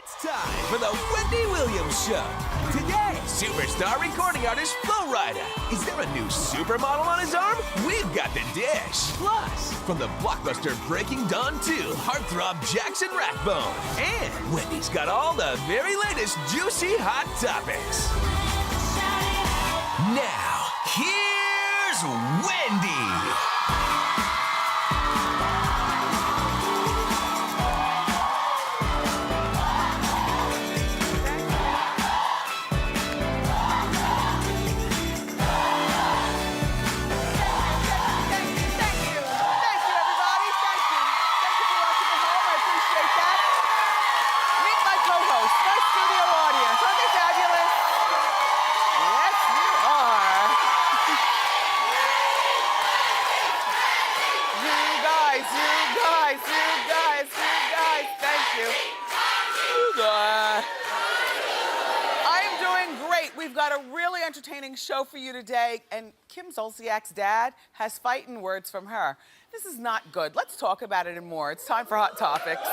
It's time for the Wendy Williams Show. Today, superstar recording artist Flo Rida. Is there a new supermodel on his arm? We've got the dish. Plus, from the blockbuster Breaking Dawn 2, heartthrob Jackson Rathbone. And Wendy's got all the very latest juicy hot topics. Now, here's Wendy. We've got a really entertaining show for you today, and Kim Zolciak's dad has fighting words from her. This is not good. Let's talk about it and more. It's time for Hot Topics.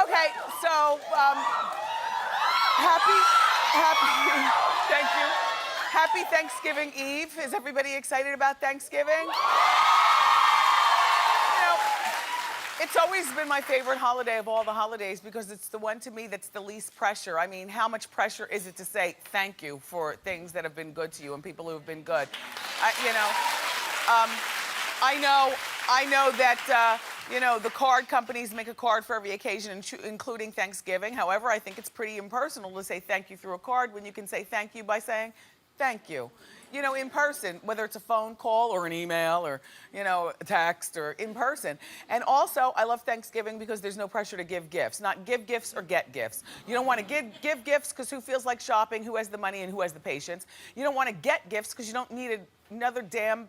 Okay, so, thank you. Happy Thanksgiving Eve. Is everybody excited about Thanksgiving? You know, it's always been my favorite holiday of all the holidays because it's the one to me that's the least pressure. I mean, how much pressure is it to say thank you for things that have been good to you and people who have been good? I know that, the card companies make a card for every occasion, including Thanksgiving. However, I think it's pretty impersonal to say thank you through a card when you can say thank you by saying thank you. You know, in person, whether it's a phone call or an email or, a text or in person. And also, I love Thanksgiving because there's no pressure to give gifts. Not give gifts or get gifts. You don't want to give gifts because who feels like shopping, who has the money, and who has the patience. You don't want to get gifts because you don't need another damn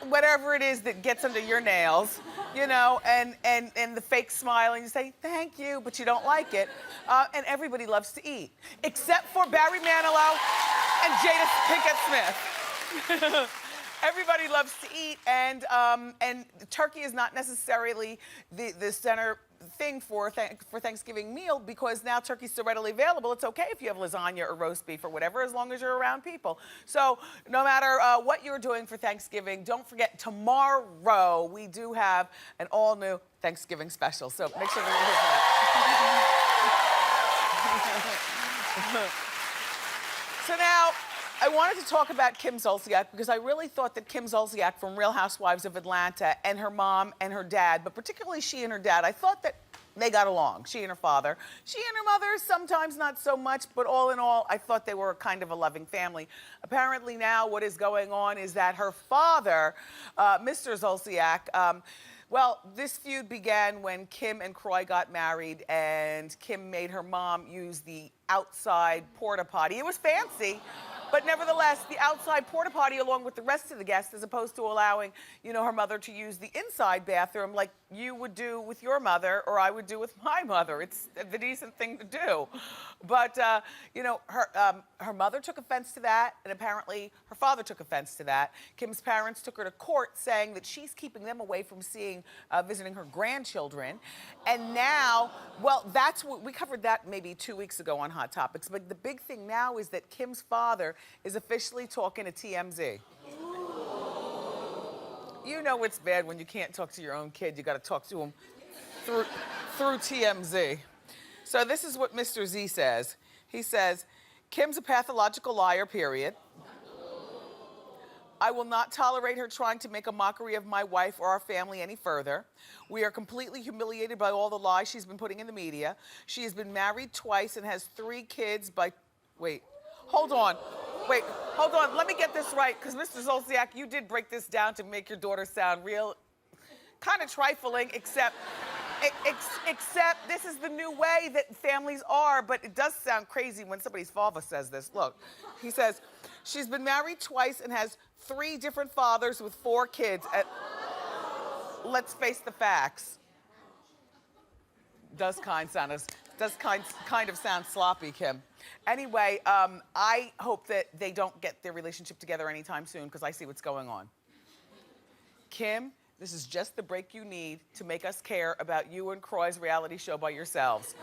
whatever it is that gets under your nails, and the fake smile, and you say, thank you, but you don't like it. And everybody loves to eat, except for Barry Manilow and Jada Pinkett Smith. Everybody loves to eat, and turkey is not necessarily the center thing for Thanksgiving meal because now turkey's so readily available. It's okay if you have lasagna or roast beef or whatever, as long as you're around people. So no matter what you're doing for Thanksgiving, don't forget tomorrow we do have an all-new Thanksgiving special. So make sure that you're here for that. So now, I wanted to talk about Kim Zolciak because I really thought that Kim Zolciak from Real Housewives of Atlanta and her mom and her dad, but particularly she and her dad, I thought that they got along, she and her father. She and her mother, sometimes not so much, but all in all, I thought they were kind of a loving family. Apparently now what is going on is that her father, Mr. Zolciak, well, this feud began when Kim and Kroy got married and Kim made her mom use the outside porta potty. It was fancy. But nevertheless, the outside porta potty along with the rest of the guests, as opposed to allowing, her mother to use the inside bathroom like you would do with your mother or I would do with my mother. It's the decent thing to do. But, her mother took offense to that, and apparently her father took offense to that. Kim's parents took her to court saying that she's keeping them away from visiting her grandchildren. And now, well, that's what, we covered that maybe 2 weeks ago on Hot Topics, but the big thing now is that Kim's father is officially talking to TMZ. You know it's bad when you can't talk to your own kid. You got to talk to him through TMZ. So this is what Mr. Z says. He says, Kim's a pathological liar, period. I will not tolerate her trying to make a mockery of my wife or our family any further. We are completely humiliated by all the lies she's been putting in the media. She has been married twice and has 3 kids by... Wait, hold on. Let me get this right, because Mr. Zolciak, you did break this down to make your daughter sound real, kind of trifling, except Except this is the new way that families are, but it does sound crazy when somebody's father says this. Look, he says, she's been married twice and has 3 different fathers with 4 kids. Let's face the facts. Does kind of sound sloppy, Kim. Anyway, I hope that they don't get their relationship together anytime soon because I see what's going on. Kim, this is just the break you need to make us care about you and Croy's reality show by yourselves.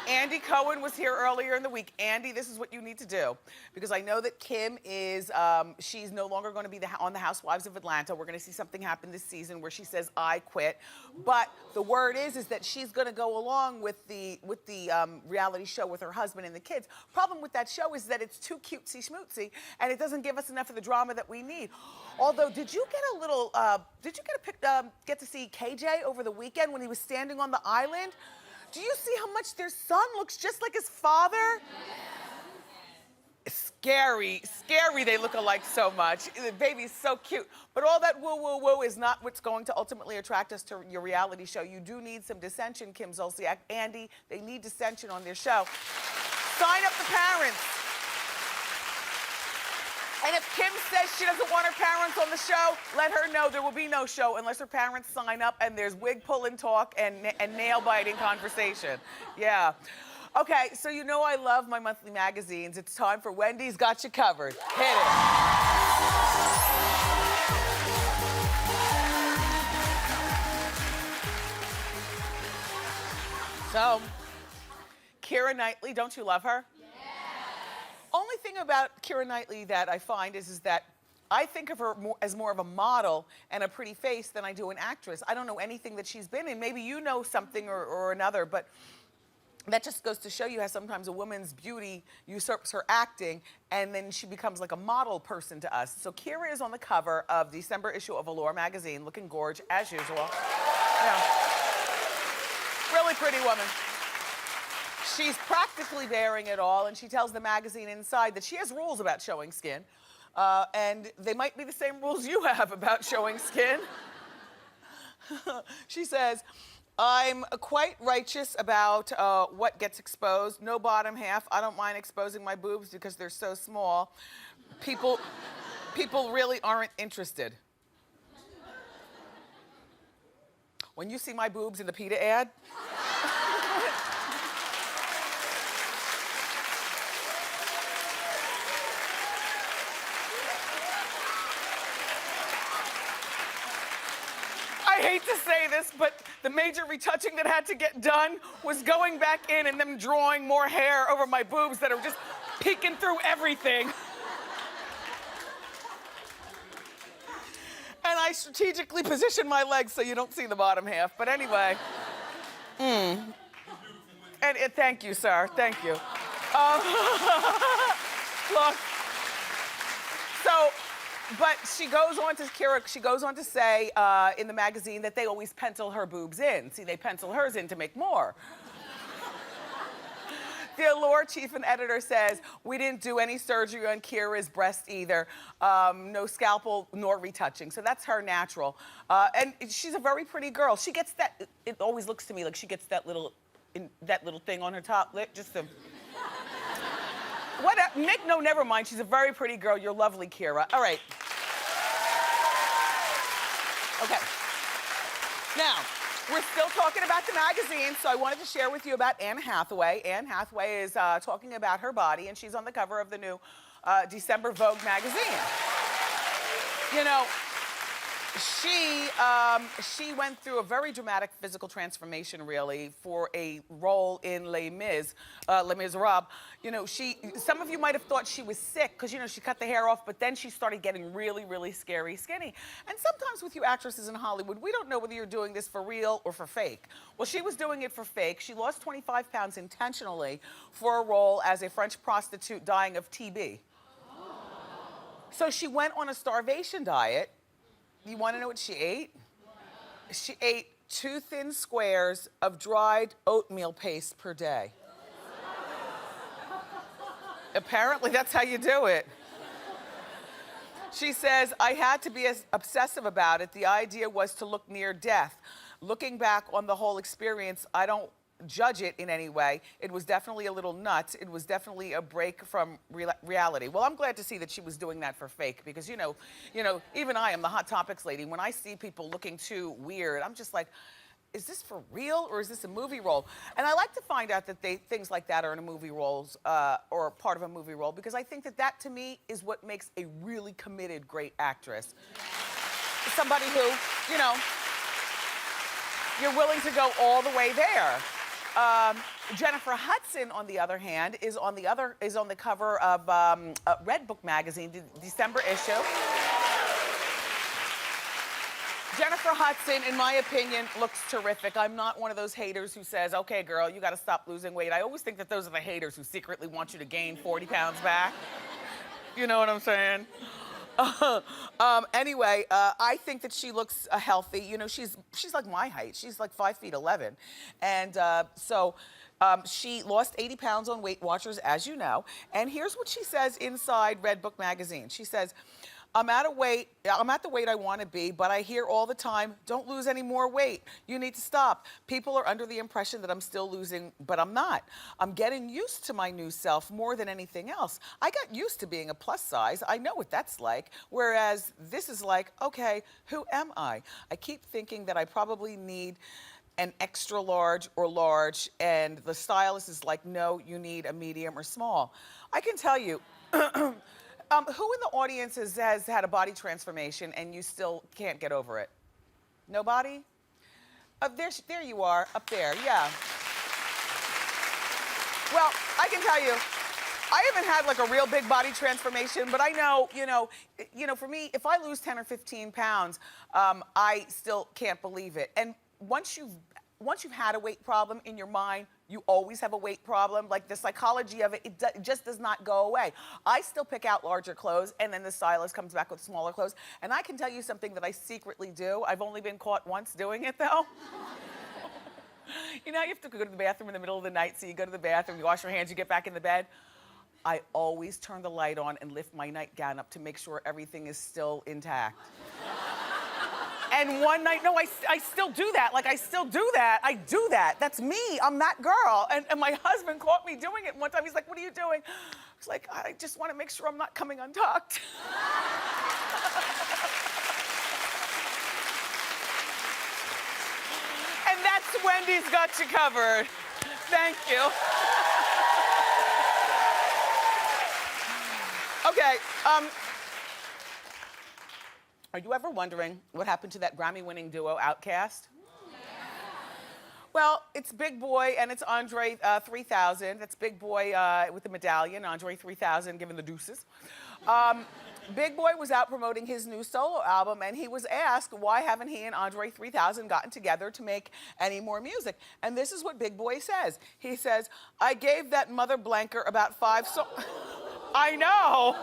Andy Cohen was here earlier in the week. Andy, this is what you need to do. Because I know that Kim is, she's no longer going to be on the Housewives of Atlanta. We're going to see something happen this season where she says, I quit. But the word is that she's going to go along with the reality show with her husband and the kids. Problem with that show is that it's too cutesy schmootsy and it doesn't give us enough of the drama that we need. Although, did you get a little, get to see KJ over the weekend when he was standing on the island? Do you see how much their son looks just like his father? Scary, they look alike so much. The baby's so cute. But all that woo, woo, woo is not what's going to ultimately attract us to your reality show. You do need some dissension, Kim Zolciak. Andy, they need dissension on their show. Sign up the parents. And if Kim says she doesn't want her parents on the show, let her know there will be no show unless her parents sign up and there's wig pulling talk and nail biting conversation. Yeah. Okay, so you know I love my monthly magazines. It's time for Wendy's Got You Covered. Hit it. So, Keira Knightley, don't you love her? Only thing about Keira Knightley that I find is that I think of her as more of a model and a pretty face than I do an actress. I don't know anything that she's been in. Maybe you know something or another, but that just goes to show you how sometimes a woman's beauty usurps her acting and then she becomes like a model person to us. So Keira is on the cover of the December issue of Allure magazine, looking gorge as usual. Yeah. Really pretty woman. She's practically bearing it all, and she tells the magazine inside that she has rules about showing skin, and they might be the same rules you have about showing skin. She says, I'm quite righteous about what gets exposed. No bottom half. I don't mind exposing my boobs because they're so small. People really aren't interested. When you see my boobs in the PETA ad, I hate to say this, but the major retouching that had to get done was going back in and them drawing more hair over my boobs that are just peeking through everything. And I strategically position my legs so you don't see the bottom half. But anyway. And thank you, sir. Thank you. Look. So, but she goes on to, Keira, she goes on to say in the magazine that they always pencil her boobs in. See, they pencil hers in to make more. The Allure chief and editor says, we didn't do any surgery on Keira's breast either. No scalpel nor retouching. So that's her natural. And she's a very pretty girl. She gets that, it always looks to me like she gets that little thing on her top lip, just to... What? Nick, no, never mind. She's a very pretty girl. You're lovely, Keira. All right. Okay. Now, we're still talking about the magazine, so I wanted to share with you about Anne Hathaway. Anne Hathaway is talking about her body, and she's on the cover of the new December Vogue magazine. You know, she went through a very dramatic physical transformation, really, for a role in Les Miserables. You know, some of you might have thought she was sick because, you know, she cut the hair off, but then she started getting really, really scary skinny. And sometimes with you actresses in Hollywood, we don't know whether you're doing this for real or for fake. Well, she was doing it for fake. She lost 25 pounds intentionally for a role as a French prostitute dying of TB. So she went on a starvation diet. You want to know what she ate? She ate 2 thin squares of dried oatmeal paste per day. Apparently, that's how you do it. She says, I had to be as obsessive about it. The idea was to look near death. looking back on the whole experience, I don't judge it in any way. It was definitely a little nuts. It was definitely a break from reality. Well, I'm glad to see that she was doing that for fake because, you know, even I am the Hot Topics lady. When I see people looking too weird, I'm just like, is this for real or is this a movie role? And I like to find out that things like that are in a movie roles or part of a movie role because I think that that to me is what makes a really committed great actress. Somebody who, you know, you're willing to go all the way there. Jennifer Hudson, on the other hand, is on the cover of Redbook magazine, the December issue. Jennifer Hudson, in my opinion, looks terrific. I'm not one of those haters who says, okay, girl, you gotta stop losing weight. I always think that those are the haters who secretly want you to gain 40 pounds back. You know what I'm saying? Anyway, I think that she looks healthy. You know, she's like my height. She's like 5'11". And so she lost 80 pounds on Weight Watchers, as you know. And here's what she says inside Redbook magazine. She says, I'm at the weight I want to be, but I hear all the time, don't lose any more weight. You need to stop. People are under the impression that I'm still losing, but I'm not. I'm getting used to my new self more than anything else. I got used to being a plus size. I know what that's like. Whereas this is like, okay, who am I? I keep thinking that I probably need an extra large or large, and the stylist is like, no, you need a medium or small. I can tell you, who in the audience has had a body transformation and you still can't get over it? Nobody? There you are, up there, yeah. Well, I can tell you, I haven't had like a real big body transformation, but I know, you know, for me, if I lose 10 or 15 pounds, I still can't believe it. And once you've had a weight problem in your mind, you always have a weight problem. Like the psychology of it, it just does not go away. I still pick out larger clothes and then the stylist comes back with smaller clothes. And I can tell you something that I secretly do. I've only been caught once doing it though. You know, you have to go to the bathroom in the middle of the night, so you go to the bathroom, you wash your hands, you get back in the bed. I always turn the light on and lift my nightgown up to make sure everything is still intact. And one night, no, I still do that. Like, I still do that. I do that. That's me. I'm that girl. And my husband caught me doing it one time. He's like, what are you doing? I was like, I just want to make sure I'm not coming untucked. And that's Wendy's Got You Covered. Thank you. Okay, are you ever wondering what happened to that Grammy-winning duo, Outkast? Yeah. Well, it's Big Boy and it's Andre 3000. That's Big Boy with the medallion, Andre 3000 giving the deuces. Big Boy was out promoting his new solo album and he was asked why haven't he and Andre 3000 gotten together to make any more music. And this is what Big Boy says. He says, I gave that mother blanker about 5 songs. I know.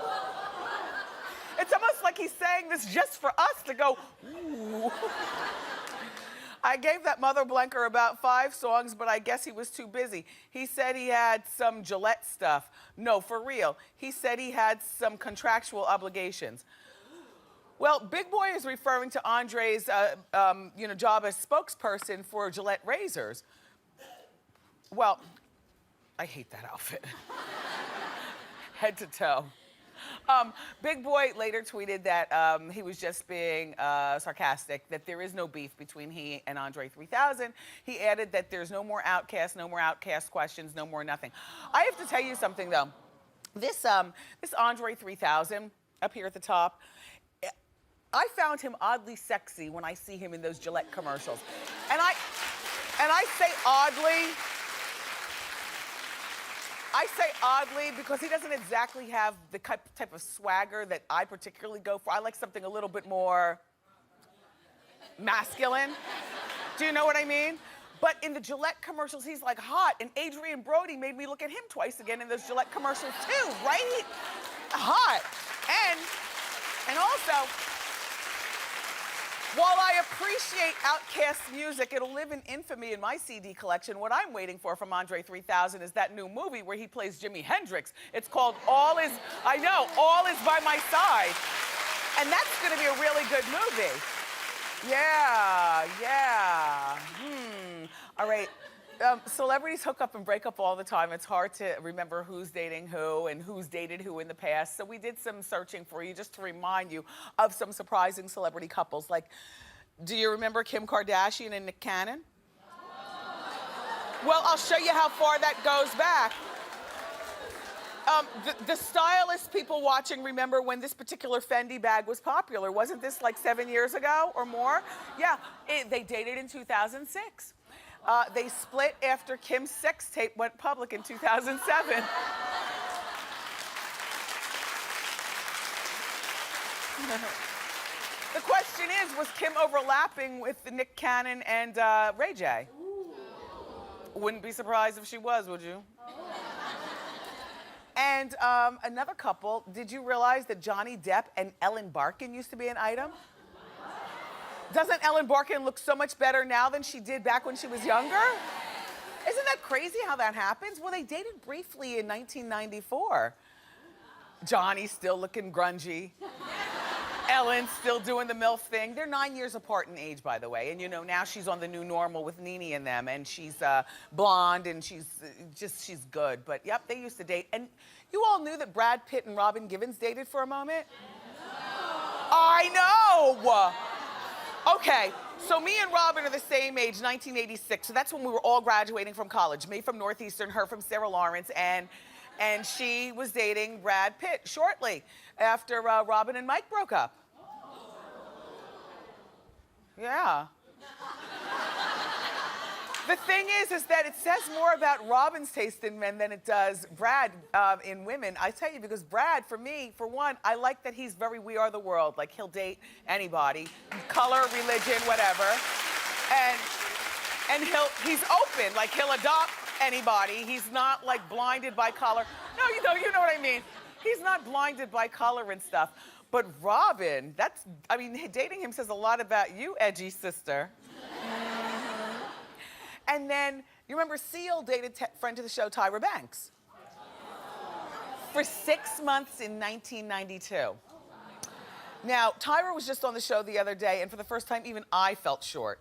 It's almost like he's saying this just for us to go, ooh. I gave that mother blanker about 5 songs, but I guess he was too busy. He said he had some Gillette stuff. No, for real. He said he had some contractual obligations. Well, Big Boy is referring to Andre's job as spokesperson for Gillette razors. Well, I hate that outfit. Head to toe. Big Boy later tweeted that he was just being sarcastic, that there is no beef between he and Andre 3000. He added that there's no more Outkast questions, no more nothing. I have to tell you something though. This Andre 3000 up here at the top, I found him oddly sexy when I see him in those Gillette commercials. And I say oddly, because he doesn't exactly have the type of swagger that I particularly go for. I like something a little bit more masculine. Do you know what I mean? But in the Gillette commercials, he's like hot. And Adrian Brody made me look at him twice again in those Gillette commercials too, right? Hot. And also, while I appreciate Outkast's music, it'll live in infamy in my CD collection. What I'm waiting for from Andre 3000 is that new movie where he plays Jimi Hendrix. It's called All Is By My Side. And that's gonna be a really good movie. Yeah, yeah. All right. Celebrities hook up and break up all the time. It's hard to remember who's dating who and who's dated who in the past. So we did some searching for you just to remind you of some surprising celebrity couples. Like, do you remember Kim Kardashian and Nick Cannon? Well, I'll show you how far that goes back. The stylist people watching remember when this particular Fendi bag was popular. Wasn't this like 7 years ago or more? Yeah, they dated in 2006. They split after Kim's sex tape went public in 2007. The question is, was Kim overlapping with Nick Cannon and Ray J? Wouldn't be surprised if she was, would you? And another couple, did you realize that Johnny Depp and Ellen Barkin used to be an item? Doesn't Ellen Barkin look so much better now than she did back when she was younger? Isn't that crazy how that happens? Well, they dated briefly in 1994. Johnny's still looking grungy. Ellen's still doing the MILF thing. They're 9 years apart in age, by the way. And you know, now she's on the new normal with Nene and them. And she's blonde and she's good. But yep, they used to date. And you all knew that Brad Pitt and Robin Givens dated for a moment? No. I know. Okay, so me and Robin are the same age, 1986. So that's when we were all graduating from college. Me from Northeastern, her from Sarah Lawrence, and she was dating Brad Pitt shortly after Robin and Mike broke up. Yeah. The thing is that it says more about Robin's taste in men than it does Brad in women. I tell you, because Brad, for me, for one, I like that he's very We Are the World. Like, he'll date anybody, color, religion, whatever. And he's open, like he'll adopt anybody. He's not like blinded by color. No, you know what I mean. He's not blinded by color and stuff. But Robin, dating him says a lot about you, edgy sister. And then, you remember Seal dated friend to the show, Tyra Banks? For 6 months in 1992. Now, Tyra was just on the show the other day, and for the first time, even I felt short.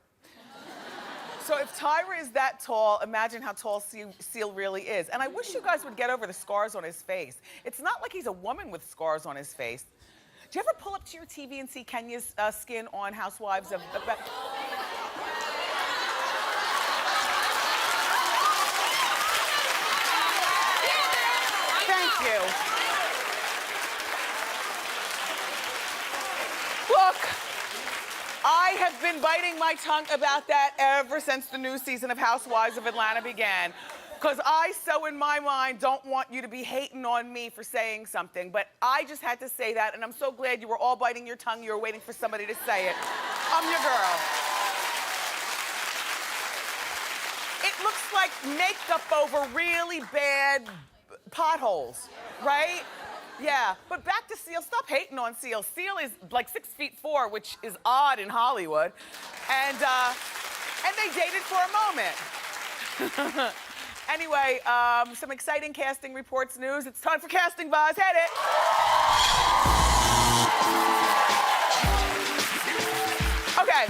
So if Tyra is that tall, imagine how tall Seal really is. And I wish you guys would get over the scars on his face. It's not like he's a woman with scars on his face. Do you ever pull up to your TV and see Kenya's skin on Housewives of... Thank you. Look, I have been biting my tongue about that ever since the new season of Housewives of Atlanta began. Because I, so in my mind, don't want you to be hating on me for saying something. But I just had to say that, and I'm so glad you were all biting your tongue. You were waiting for somebody to say it. I'm your girl. It looks like makeup over really bad potholes, right? Yeah, but back to Seal. Stop hating on Seal. Seal is like 6'4", which is odd in Hollywood, and they dated for a moment. Anyway, some exciting casting reports news. It's time for Casting Buzz. Hit it. Okay.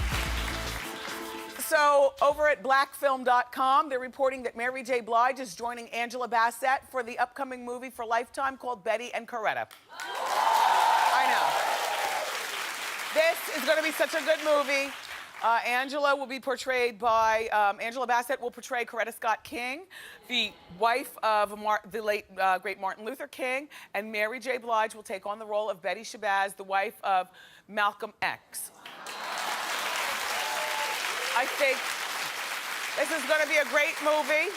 So over at blackfilm.com, they're reporting that Mary J. Blige is joining Angela Bassett for the upcoming movie for Lifetime called Betty and Coretta. I know. This is going to be such a good movie. Angela will be portrayed by, Angela Bassett will portray Coretta Scott King, the wife of the late, great Martin Luther King, and Mary J. Blige will take on the role of Betty Shabazz, the wife of Malcolm X. I think this is going to be a great movie.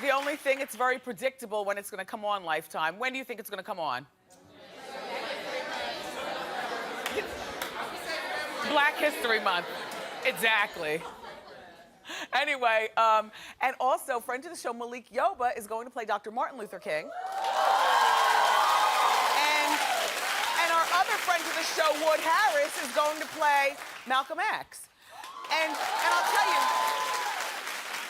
The only thing, it's very predictable when it's going to come on Lifetime. When do you think it's going to come on? Black History Month. Exactly. Anyway, and also, friend to the show, Malik Yoba, is going to play Dr. Martin Luther King. And our other friend to the show, Wood Harris, is going to play Malcolm X. And I'll tell you,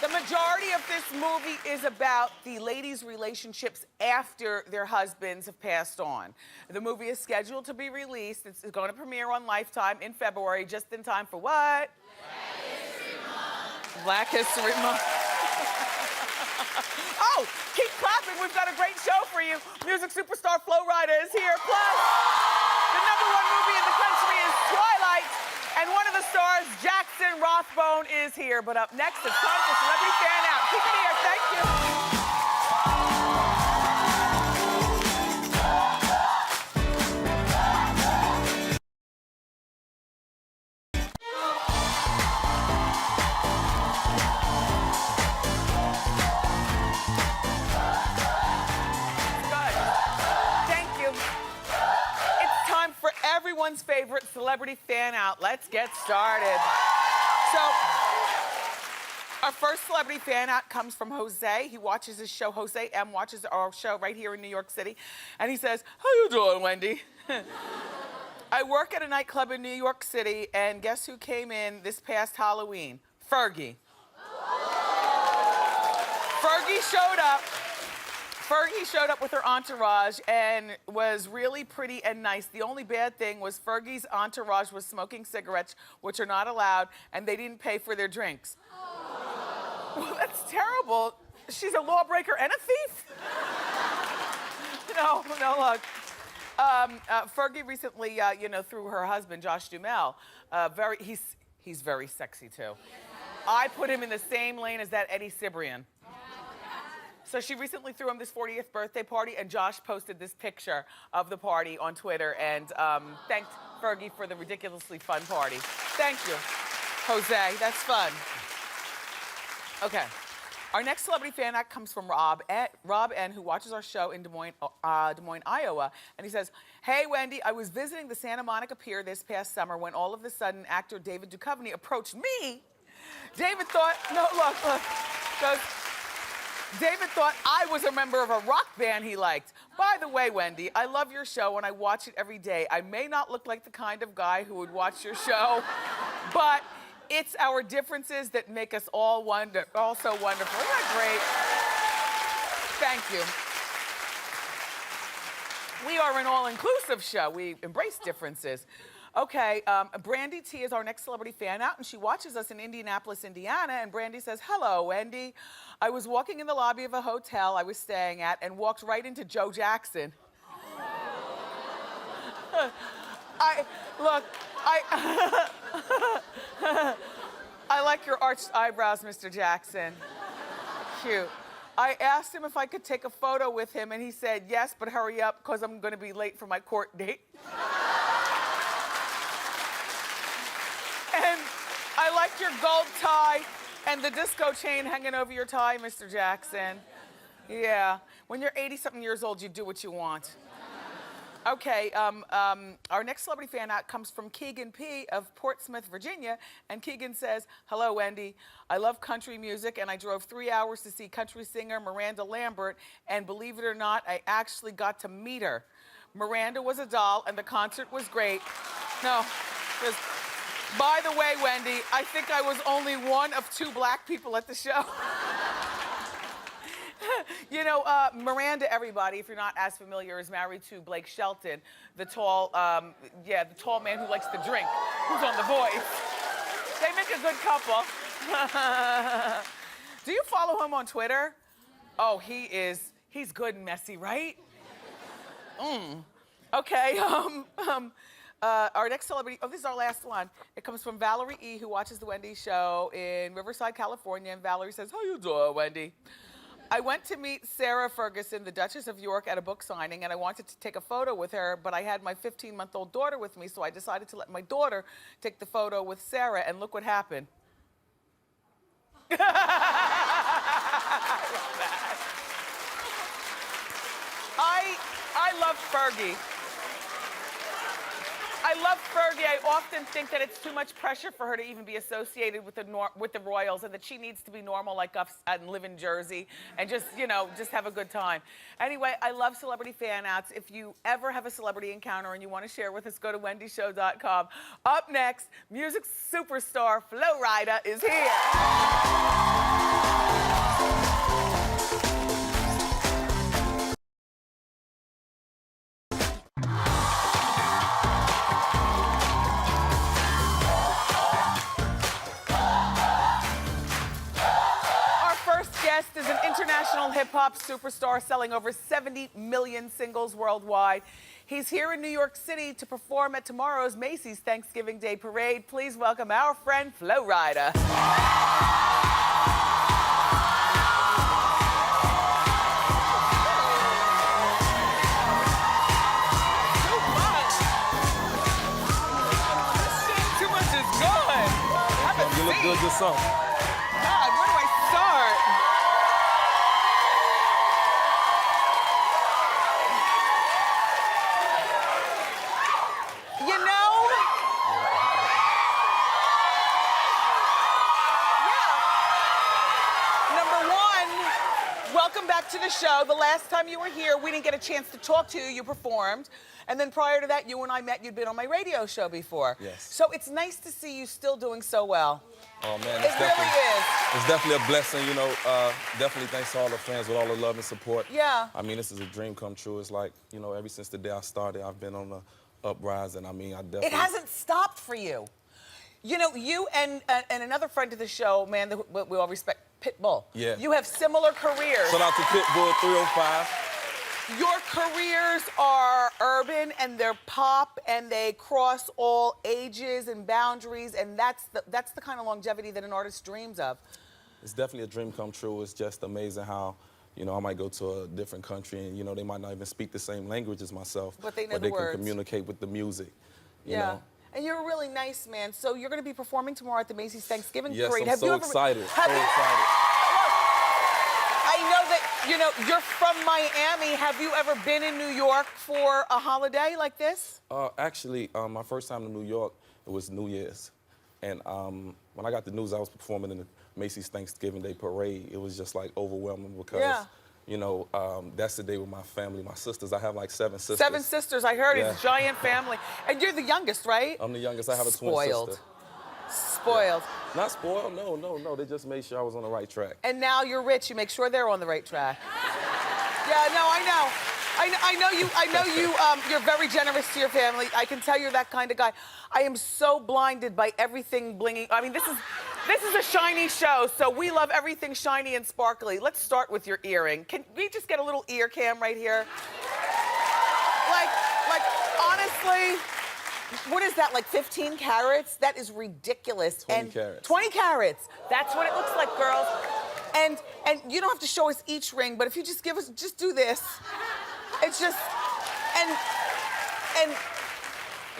The majority of this movie is about the ladies' relationships after their husbands have passed on. The movie is scheduled to be released. It's going to premiere on Lifetime in February, just in time for what? Black History Month. Oh, keep clapping. We've got a great show for you. Music superstar Flo Rida is here. Plus, the #1 movie in the country is Twilight. And one of the stars, Jackson Rathbone, is here. But up next, it's time for Celebrity Fan Out. Keep it here. Thank you. Good. Thank you. It's time for everyone's favorite Celebrity Fan Out. Let's get started. So, our first Celebrity Fan Out comes from Jose. He watches his show. Jose M watches our show right here in New York City. And he says, how you doing, Wendy? I work at a nightclub in New York City, and guess who came in this past Halloween? Fergie. Fergie showed up. Fergie showed up with her entourage and was really pretty and nice. The only bad thing was Fergie's entourage was smoking cigarettes, which are not allowed, and they didn't pay for their drinks. Well, that's terrible. She's a lawbreaker and a thief? No, look. Fergie recently, through her husband, Josh Duhamel, he's very sexy, too. I put him in the same lane as that Eddie Cibrian. So she recently threw him this 40th birthday party, and Josh posted this picture of the party on Twitter and thanked Fergie for the ridiculously fun party. Thank you, Jose. That's fun. Okay. Our next Celebrity Fan Act comes from Rob N, who watches our show in Des Moines, Iowa. And he says, hey, Wendy, I was visiting the Santa Monica Pier this past summer when all of a sudden actor David Duchovny approached me. David thought, goes, David thought I was a member of a rock band he liked. By the way, Wendy, I love your show and I watch it every day. I may not look like the kind of guy who would watch your show, but it's our differences that make us all so wonderful. Isn't that great? Thank you. We are an all-inclusive show. We embrace differences. Okay, Brandy T is our next Celebrity Fan Out, and she watches us in Indianapolis, Indiana, and Brandy says, hello, Wendy. I was walking in the lobby of a hotel I was staying at and walked right into Joe Jackson. I like your arched eyebrows, Mr. Jackson. Cute. I asked him if I could take a photo with him, and he said, yes, but hurry up, because I'm going to be late for my court date. And I like your gold tie and the disco chain hanging over your tie, Mr. Jackson. Yeah, when you're 80-something years old, you do what you want. Okay, our next Celebrity Fan Out comes from Keegan P. of Portsmouth, Virginia. And Keegan says, hello, Wendy. I love country music, and I drove 3 hours to see country singer Miranda Lambert. And believe it or not, I actually got to meet her. Miranda was a doll, and the concert was great. No, just... By the way, Wendy, I think I was only one of 2 black people at the show. Miranda, everybody, if you're not as familiar, is married to Blake Shelton, the tall man who likes to drink, who's on The Voice. They make a good couple. Do you follow him on Twitter? Oh, he's good and messy, right? Okay, our next celebrity, this is our last one. It comes from Valerie E, who watches The Wendy Show in Riverside, California. And Valerie says, how you doing, Wendy? I went to meet Sarah Ferguson, the Duchess of York, at a book signing, and I wanted to take a photo with her, but I had my 15-month-old daughter with me, so I decided to let my daughter take the photo with Sarah, and look what happened. I love Fergie. I love Fergie. I often think that it's too much pressure for her to even be associated with the Royals, and that she needs to be normal like us and live in Jersey and just, you know, just have a good time. Anyway, I love celebrity fan outs. If you ever have a celebrity encounter and you want to share with us, go to wendyshow.com. Up next, music superstar Flo Rida is here. Is an international hip-hop superstar selling over 70 million singles worldwide. He's here in New York City to perform at tomorrow's Macy's Thanksgiving Day Parade. Please welcome our friend Flo Rida. Too much is good. You look good yourself. God, where do I start? You know, yeah. Number one, welcome back to the show. The last time you were here, we didn't get a chance to talk to you. You performed. And then prior to that, you and I met. You'd been on my radio show before. Yes. So it's nice to see you still doing so well. Oh, man. It really is. It's definitely a blessing, you know. Definitely thanks to all the fans with all the love and support. Yeah. I mean, this is a dream come true. It's like, you know, ever since the day I started, I've been on the uprising. I mean, I definitely... It hasn't stopped for you. You know, you and another friend of the show, man, that we all respect, Pitbull. Yeah. You have similar careers. Shout out to Pitbull 305. Your careers are urban and they're pop and they cross all ages and boundaries, and that's the kind of longevity that an artist dreams of. It's definitely a dream come true. It's just amazing how, you know, I might go to a different country and, you know, they might not even speak the same language as myself. But they know the words. Can communicate with the music, you Yeah. know? And you're a really nice man. So you're going to be performing tomorrow at the Macy's Thanksgiving Parade. Yes, I'm so excited. So excited. I know that, you know, you're from Miami. Have you ever been in New York for a holiday like this? Actually, my first time in New York, it was New Year's. And when I got the news I was performing in the Macy's Thanksgiving Day Parade, it was just like overwhelming because, you know, that's the day with my family, my sisters. I have like 7 sisters. 7 sisters, I heard. It's a giant family. And you're the youngest, right? I'm the youngest. I have a twin sister. Spoiled. Not spoiled, no. They just made sure I was on the right track. And now you're rich. You make sure they're on the right track. Yeah, no, I know. I know you, you're very generous to your family. I can tell you're that kind of guy. I am so blinded by everything blinging. I mean, this is a shiny show, so we love everything shiny and sparkly. Let's start with your earring. Can we just get a little ear cam right here? Like, honestly, what is that, like 15 carats? That is ridiculous. 20 carats. 20 carats. That's what it looks like, girls. And you don't have to show us each ring, but if you just give us, just do this. It's just, and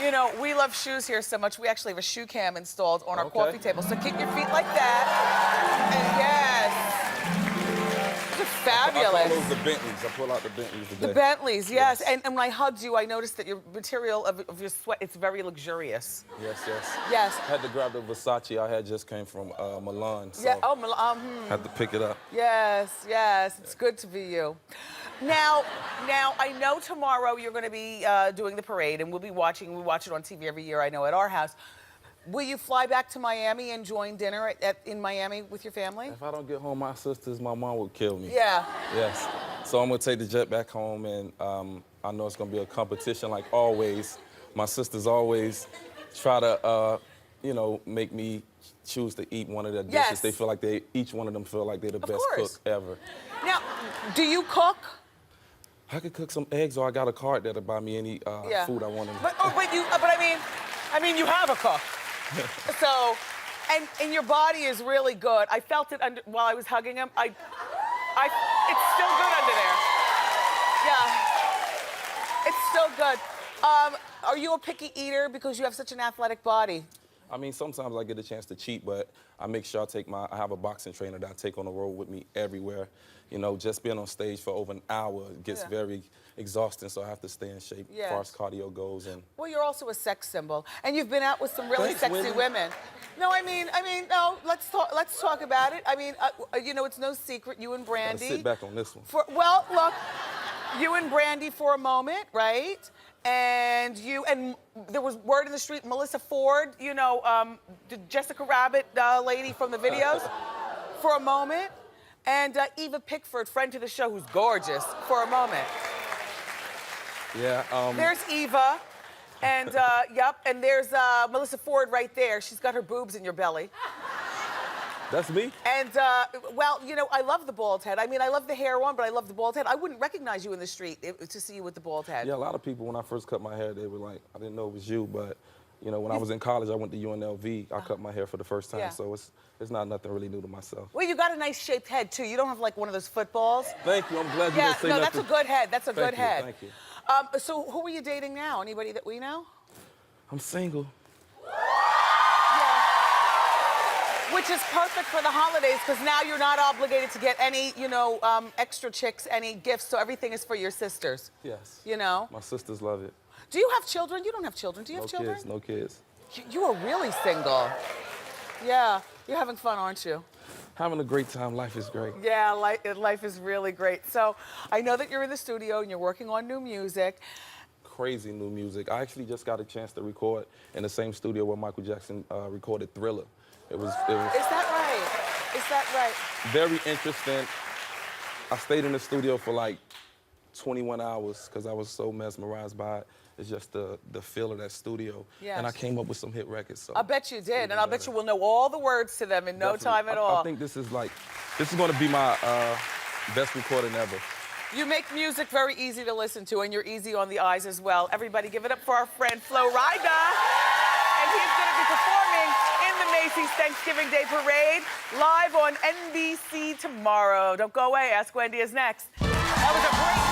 you know, we love shoes here so much. We actually have a shoe cam installed on our coffee table. So keep your feet like that. And yes. These are fabulous. I call those the Bentleys. I pull out the Bentleys today. The Bentleys, yes. And when I hugged you, I noticed that your material of your sweat, it's very luxurious. Yes. Yes. I had to grab the Versace I had just came from Milan. So Yeah, oh, Milan. had to pick it up. Yes. It's good to be you. Now, I know tomorrow you're going to be doing the parade, and we watch it on TV every year, I know, at our house. Will you fly back to Miami and join dinner in Miami with your family? If I don't get home, my sisters, my mom will kill me. Yeah. Yes. So I'm going to take the jet back home, and I know it's going to be a competition like always. My sisters always try to, you know, make me choose to eat one of their dishes. Yes. They feel like each one of them feel like they're the best cook ever. Now, do you cook? I could cook some eggs, or I got a card that'll buy me any food I want. But I mean, you have a cook. So, and your body is really good. I felt it while I was hugging him. It's still good under there. Yeah, it's still good. Are you a picky eater because you have such an athletic body? I mean, sometimes I get a chance to cheat, but I make sure I have a boxing trainer that I take on the road with me everywhere. You know, just being on stage for over an hour gets very exhausting, so I have to stay in shape as far as cardio goes. And well, you're also a sex symbol, and you've been out with some really sexy Wendy. women. No, I mean, no. Let's talk about it. I mean, you know, it's no secret you and Brandy. Sit back on this one. Well, look, you and Brandy for a moment, right? And there was word in the street, Melissa Ford, you know, the Jessica Rabbit lady from the videos, for a moment. And Eva Pickford, friend to the show, who's gorgeous, for a moment. Yeah. There's Eva, and yep, and there's Melissa Ford right there. She's got her boobs in your belly. That's me? And, well, you know, I love the bald head. I mean, I love the hair one, but I love the bald head. I wouldn't recognize you in the street to see you with the bald head. Yeah, a lot of people, when I first cut my hair, they were like, I didn't know it was you, but, you know, when I was in college, I went to UNLV. I cut my hair for the first time, so it's not nothing really new to myself. Well, you got a nice shaped head, too. You don't have, like, one of those footballs. Thank you. I'm glad you didn't say no, nothing. that's a good head. That's a good head. Thank you. So who are you dating now? Anybody that we know? I'm single. Which is perfect for the holidays, because now you're not obligated to get any, you know, extra chicks, any gifts, so everything is for your sisters. Yes. You know? My sisters love it. Do you have children? You don't have children. Do you have children? No kids. You are really single. Yeah. You're having fun, aren't you? Having a great time. Life is great. Yeah, life is really great. So I know that you're in the studio and you're working on new music. Crazy new music. I actually just got a chance to record in the same studio where Michael Jackson recorded Thriller. It was. Is that right? Is that right? Very interesting. I stayed in the studio for like 21 hours because I was so mesmerized by it. It's just the feel of that studio. Yes. And I came up with some hit records. So I bet you did, and I bet you will know all the words to them in no time at all. I think this is going to be my best recording ever. You make music very easy to listen to, and you're easy on the eyes as well. Everybody give it up for our friend Flo Rida. And he's going to be performing in the Macy's Thanksgiving Day Parade live on NBC tomorrow. Don't go away. Ask Wendy is next. That was a great...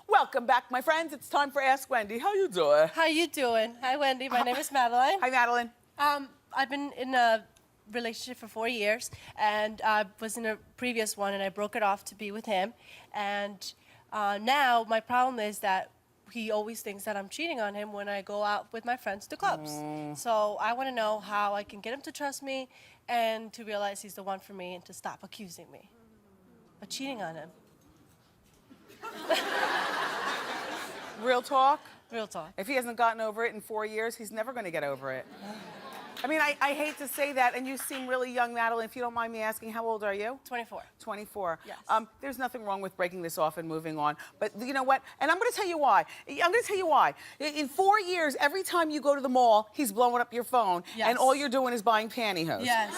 Welcome back, my friends. It's time for Ask Wendy. How you doing? How you doing? Hi, Wendy. My name is Madeline. Hi, Madeline. I've been in a relationship for 4 years, and I was in a previous one, and I broke it off to be with him. And now my problem is that he always thinks that I'm cheating on him when I go out with my friends to clubs. So I want to know how I can get him to trust me and to realize he's the one for me and to stop accusing me of cheating on him. Real talk? Real talk. If he hasn't gotten over it in 4 years, he's never going to get over it. I mean, I hate to say that, and you seem really young, Madeline. If you don't mind me asking, how old are you? 24. 24. Yes. There's nothing wrong with breaking this off and moving on. But you know what? And I'm going to tell you why. I'm going to tell you why. In 4 years, every time you go to the mall, he's blowing up your phone, Yes. and all you're doing is buying pantyhose. Yes.